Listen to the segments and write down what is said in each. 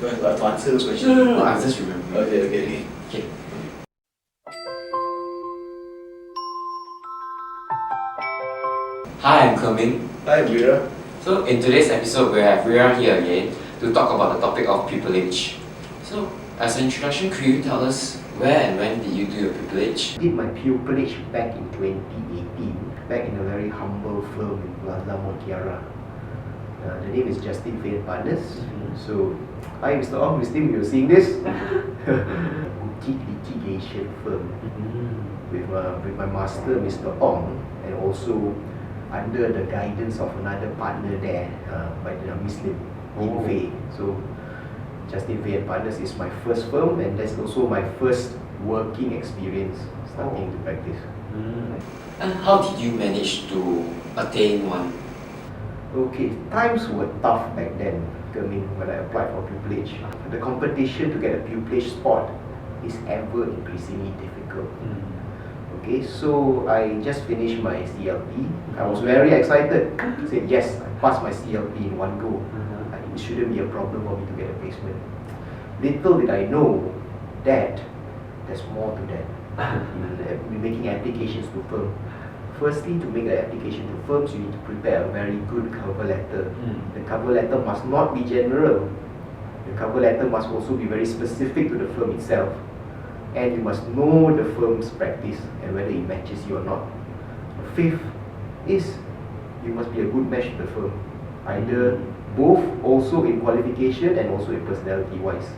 Do I have to answer the question? No, I just remember. Okay. Hi, I'm Kerming. Hi, Vira. So in today's episode, we have Rira here again to talk about the topic of pupillage. So as an introduction, could you tell us where and when did you do your pupillage? I did my pupillage back in 2018, back in a very humble firm in Plaza Montiara. The name is Justin Faye & Partners. So, hi Mr. Ong, Mr. you're seeing this? Boutique litigation firm with my master, Mr. Ong, and also under the guidance of another partner there by the Muslim, Faye. So, Justin Faye & Partners is my first firm, and that's also my first working experience starting to practice. And how did you manage to attain one? Okay, times were tough back then. I mean, when I applied for pupillage, the competition to get a pupillage spot is ever increasingly difficult. Okay, so I just finished my CLP. I was very excited. I said, yes, I passed my CLP in one go. It shouldn't be a problem for me to get a placement. Little did I know that there's more to that. In making applications to firms. Firstly, to make an application to firms, you need to prepare a very good cover letter. The cover letter must not be general. The cover letter must also be very specific to the firm itself. And you must know the firm's practice and whether it matches you or not. Fifth is you must be a good match to the firm. Either both also in qualification and also in personality wise.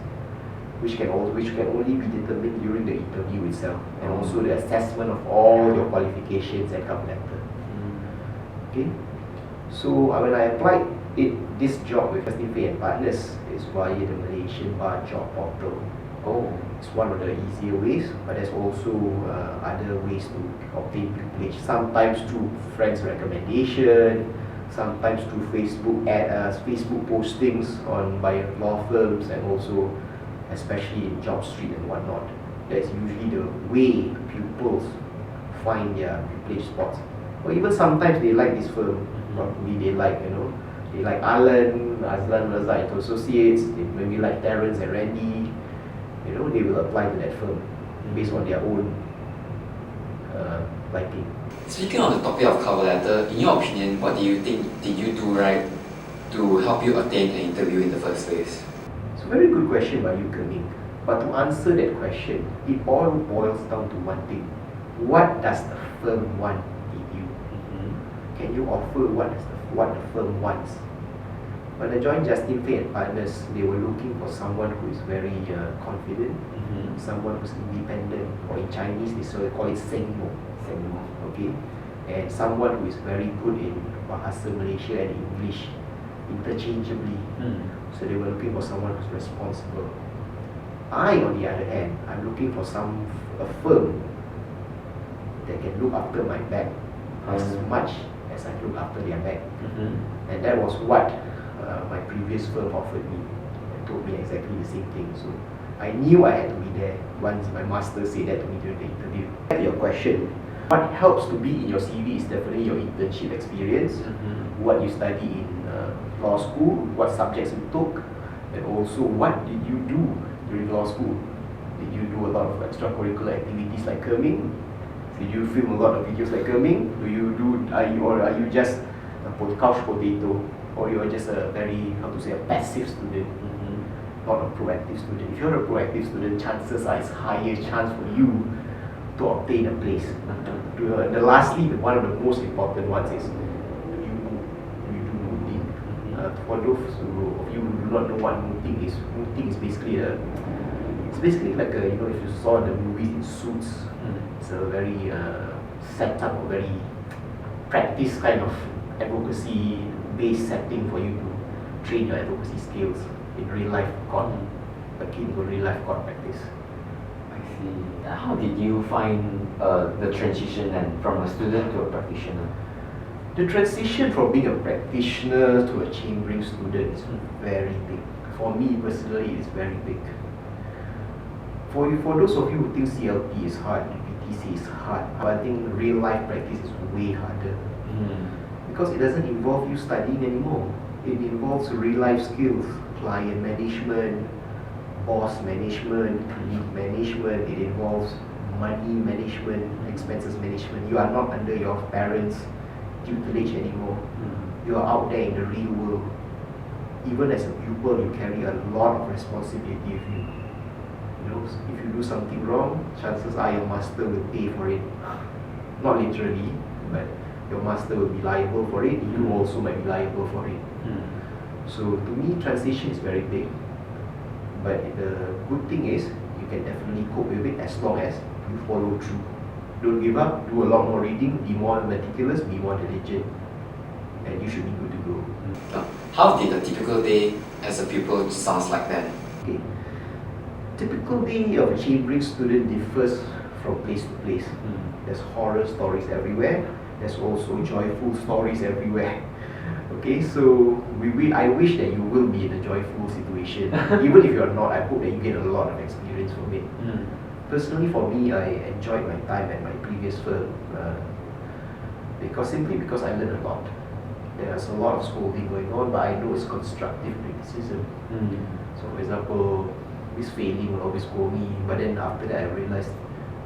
Which can only be determined during the interview itself, and also the assessment of all your qualifications and cover letter. Okay, so when I applied this job with Justin Faye & Partners is via the Malaysian Bar Job Portal. It's one of the easier ways, but there's also other ways to obtain pupillage. Sometimes through friends' recommendation, sometimes through Facebook postings by law firms, and also especially in Job Street and whatnot. That's usually the way pupils find their pupillage spots. Or even sometimes they like this firm. Probably they like Alan, Azlan, Raza and Associates. They maybe like Terence and Randy. They will apply to that firm based on their own liking. Speaking on the topic of cover letter, in your opinion, what do you think did you do right to help you attain an interview in the first place? It's a very good question by you, Kerming. But to answer that question, it all boils down to one thing. What does the firm want in you? Can you offer what the firm wants? When I joined Justin Faye & Partners, they were looking for someone who is very confident, someone who's independent, or in Chinese they call it Sengmo. Okay? And someone who is very good in Bahasa Malaysia and English interchangeably. So they were looking for someone who's responsible. I, on the other hand, I'm looking for a firm that can look after my back as much as I look after their back. And that was what my previous firm offered me and told me exactly the same thing. So I knew I had to be there once my master said that to me during the interview. To your question, what helps to be in your CV is definitely your internship experience, what you study in law school, what subjects you took, and also what did you do during law school. Did you do a lot of extracurricular activities like Kerming? Did you film a lot of videos like Kerming? Are you just a couch potato, or you are just a very, a passive student, not a proactive student? If you're a proactive student, chances are it's higher chance for you to obtain a place. Lastly, one of the most important ones is for those of you who do not know what mooting is basically like if you saw the movies in Suits, it's a very set up, a very practice kind of advocacy based setting for you to train your advocacy skills in real life court, akin to real life court practice. I see. How did you find the transition from a student to a practitioner? The transition from being a practitioner to a chambering student is very big. For me personally, it's very big. For those of you who think CLP is hard, PTC is hard, I think real life practice is way harder. Because it doesn't involve you studying anymore. It involves real life skills. client management, boss management, lead management, it involves money management, expenses management. You are not under your parents' tutelage anymore. You are out there in the real world. Even as a pupil, you carry a lot of responsibility with you. You know, if you do something wrong, chances are your master will pay for it. Not literally, but your master will be liable for it. You also might be liable for it. So to me, transition is very big. But the good thing is, you can definitely cope with it as long as you follow through. Don't give up, do a lot more reading, be more meticulous, be more diligent, and you should be good to go. Now, how did a typical day as a pupil sounds like then? Okay. Typical day of a chain student differs from place to place. There's horror stories everywhere. There's also joyful stories everywhere. Okay, so I wish that you will be in a joyful situation. Even if you're not, I hope that you get a lot of experience from it. Personally, for me, I enjoyed my time at my previous firm because I learned a lot. There's a lot of scolding going on, but I know it's constructive criticism. So, for example, Miss Failing will always scold me, but then after that I realized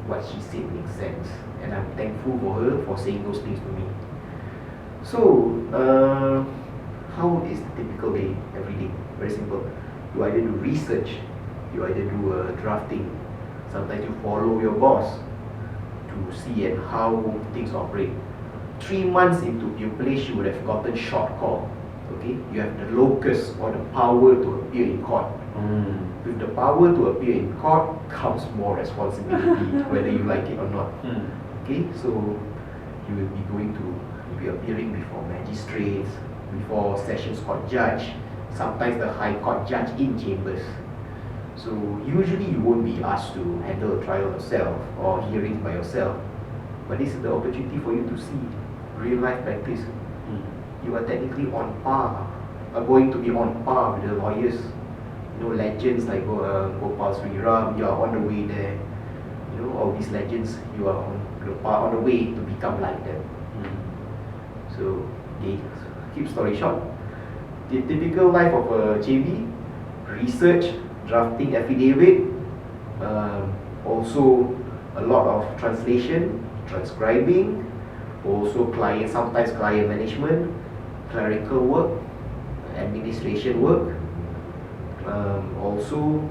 what she said makes sense, and I'm thankful for her for saying those things to me. So, how is the typical day every day? Very simple. You either do research, you either do drafting. Sometimes you follow your boss to see and how things operate. 3 months into pupillage, you would have gotten short call. Okay, you have the locus or the power to appear in court. With the power to appear in court comes more responsibility, whether you like it or not. Okay, so you will be appearing before magistrates, before sessions court judge, sometimes the high court judge in chambers. So usually you won't be asked to handle a trial yourself or hearings by yourself, but this is the opportunity for you to see real life practice. You are technically on par, are going to be on par with the lawyers. You know, legends like Gopal Sriram, you are on the way there. You know, all these legends, you are on the way to become like them. So, okay, keep story short, the typical life of a JB: research, drafting affidavit, also a lot of translation, transcribing, also sometimes client management, clerical work, administration work, also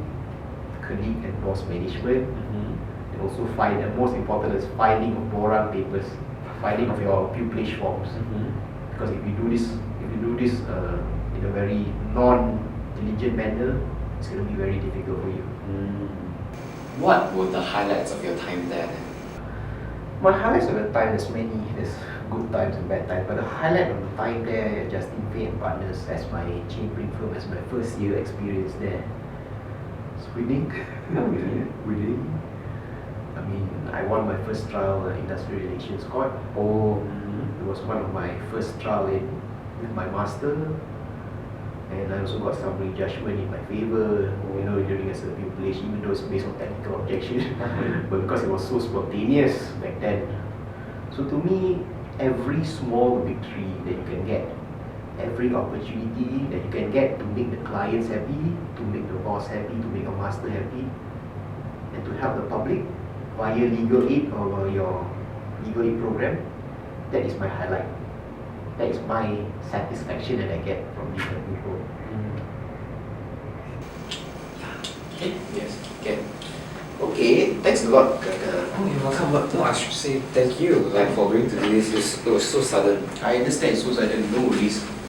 colleague and boss management, and also most important is filing of borang papers, filing of your pupillage forms. Because if you do this in a very non-diligent manner, it's going to be very difficult for you. What were the highlights of your time there then? My highlights of the time, there's good times and bad times, but the highlight of the time there at Justin Fay and Partners as my chain print firm, as my first year experience there. It's winning. Winning. I mean, I won my first trial industrial relations court. It was one of my first trial with my master, and I also got summary judgment in my favor, you know, during as a pupillage, even though it's based on technical objection, but because it was so spontaneous back then. So to me, every small victory that you can get, every opportunity that you can get to make the clients happy, to make the boss happy, to make your master happy, and to help the public via legal aid or your legal aid program, that is my highlight. That is my satisfaction that I get from different people. Okay, yes, okay. Okay, thanks a lot. Oh, you're welcome. But no, I should say thank you, like, for agreeing to do this. It was so sudden. I understand it's so sudden, no worries.